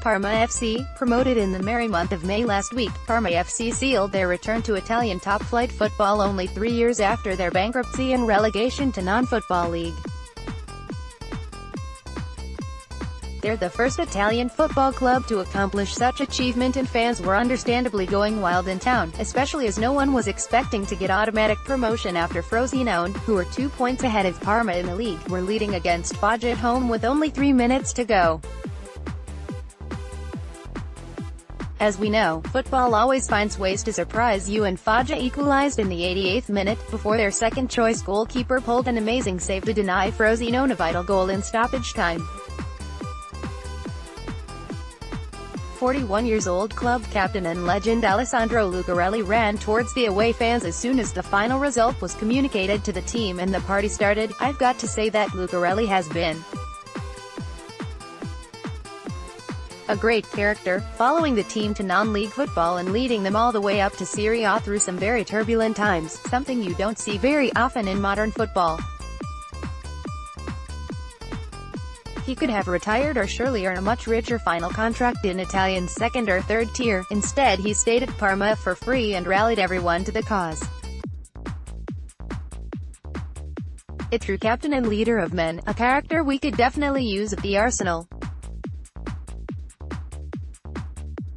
Parma FC, promoted in the merry month of May last week, Parma FC sealed their return to Italian top-flight football only 3 years after their bankruptcy and relegation to non-football league. They're the first Italian football club to accomplish such achievement, and fans were understandably going wild in town, especially as no one was expecting to get automatic promotion after Frosinone, who were 2 points ahead of Parma in the league, were leading against Foggia at home with only 3 minutes to go. As we know, football always finds ways to surprise you, and Foggia equalized in the 88th minute, before their second-choice goalkeeper pulled an amazing save to deny Frosinone a vital goal in stoppage time. 41 years old club captain and legend Alessandro Lucarelli ran towards the away fans as soon as the final result was communicated to the team and the party started. "I've got to say that Lucarelli has been a great character, following the team to non-league football and leading them all the way up to Serie A through some very turbulent times, something you don't see very often in modern football. He could have retired or surely earn a much richer final contract in Italian second or third tier. Instead he stayed at Parma for free and rallied everyone to the cause. A true captain and leader of men, a character we could definitely use at the Arsenal."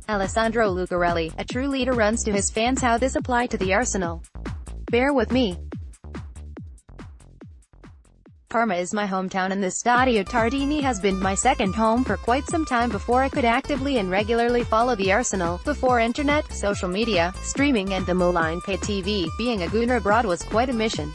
Alessandro Lucarelli, a true leader, runs to his fans. How this apply to the Arsenal? Bear with me. Parma is my hometown, and the Stadio Tardini has been my second home for quite some time before I could actively and regularly follow the Arsenal. Before internet, social media, streaming and the malign pay TV, being a gooner abroad was quite a mission.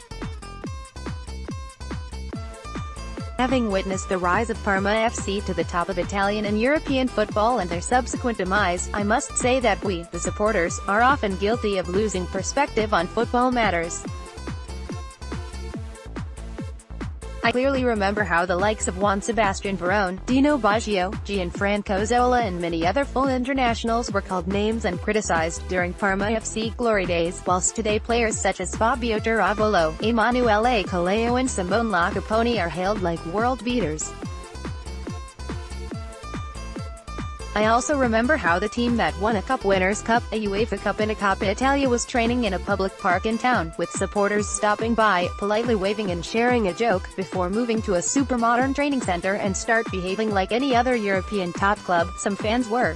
Having witnessed the rise of Parma FC to the top of Italian and European football and their subsequent demise, I must say that we, the supporters, are often guilty of losing perspective on football matters. I clearly remember how the likes of Juan Sebastian Veron, Dino Baggio, Gianfranco Zola and many other full internationals were called names and criticized during Parma FC glory days, whilst today players such as Fabio Taravolo, Emanuele Caleo and Simone Lacapone are hailed like world beaters. I also remember how the team that won a Cup Winners' Cup, a UEFA Cup and a Coppa Italia was training in a public park in town, with supporters stopping by, politely waving and sharing a joke, before moving to a super modern training center and start behaving like any other European top club. Some fans were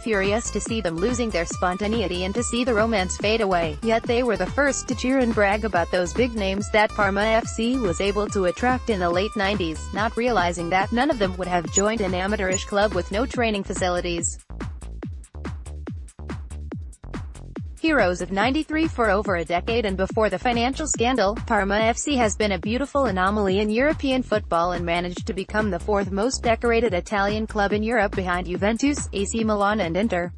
furious to see them losing their spontaneity and to see the romance fade away, yet they were the first to cheer and brag about those big names that Parma FC was able to attract in the late 90s, not realizing that none of them would have joined an amateurish club with no training facilities. Heroes of '93 for over a decade, and before the financial scandal, Parma FC has been a beautiful anomaly in European football and managed to become the fourth most decorated Italian club in Europe behind Juventus, AC Milan and Inter.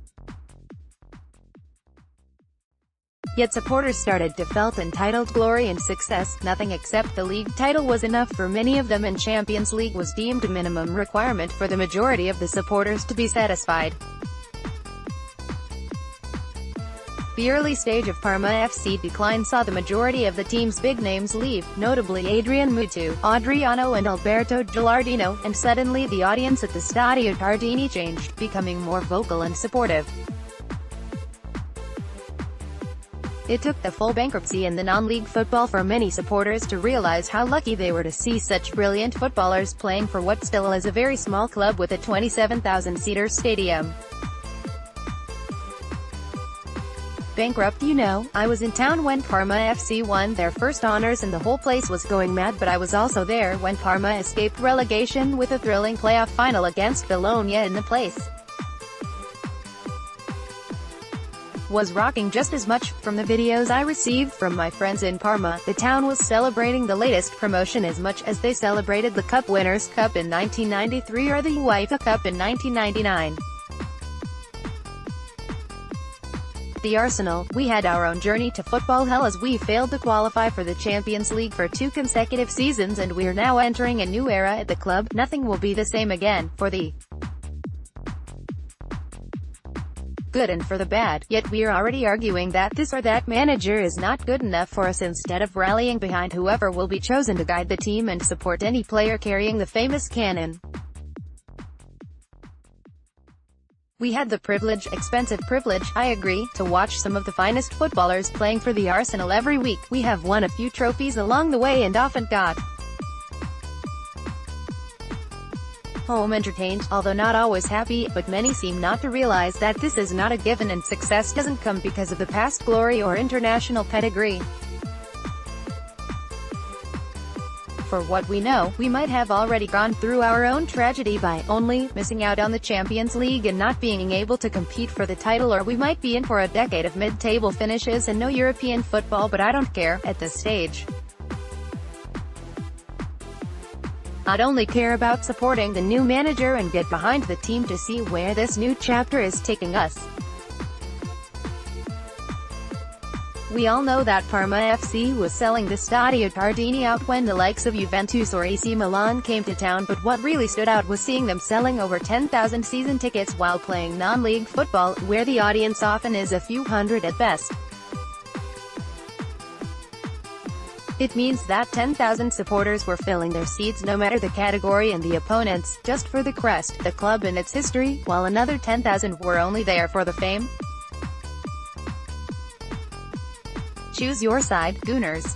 Yet supporters started to felt entitled glory and success. Nothing except the league title was enough for many of them, and Champions League was deemed a minimum requirement for the majority of the supporters to be satisfied. The early stage of Parma FC decline saw the majority of the team's big names leave, notably Adrian Mutu, Adriano and Alberto Gilardino, and suddenly the audience at the Stadio Tardini changed, becoming more vocal and supportive. It took the full bankruptcy and the non-league football for many supporters to realize how lucky they were to see such brilliant footballers playing for what still is a very small club with a 27,000-seater stadium. Bankrupt, you know. I was in town when Parma FC won their first honors and the whole place was going mad, but I was also there when Parma escaped relegation with a thrilling playoff final against Bologna, and the place was rocking just as much. From the videos I received from my friends in Parma, the town was celebrating the latest promotion as much as they celebrated the Cup Winners' Cup in 1993 or the UEFA Cup in 1999. The Arsenal, we had our own journey to football hell as we failed to qualify for the Champions League for 2 consecutive seasons, and we're now entering a new era at the club. Nothing will be the same again, for the good and for the bad, yet we're already arguing that this or that manager is not good enough for us instead of rallying behind whoever will be chosen to guide the team and support any player carrying the famous cannon. We had the privilege, expensive privilege, I agree, to watch some of the finest footballers playing for the Arsenal every week. We have won a few trophies along the way and often got home entertained, although not always happy, but many seem not to realize that this is not a given and success doesn't come because of the past glory or international pedigree. For what we know, we might have already gone through our own tragedy by only missing out on the Champions League and not being able to compete for the title, or we might be in for a decade of mid-table finishes and no European football, but I don't care, at this stage. I'd only care about supporting the new manager and get behind the team to see where this new chapter is taking us. We all know that Parma FC was selling the Stadio Tardini out when the likes of Juventus or AC Milan came to town, but what really stood out was seeing them selling over 10,000 season tickets while playing non-league football, where the audience often is a few hundred at best. It means that 10,000 supporters were filling their seats no matter the category and the opponents, just for the crest, the club and its history, while another 10,000 were only there for the fame. Choose your side, Gooners.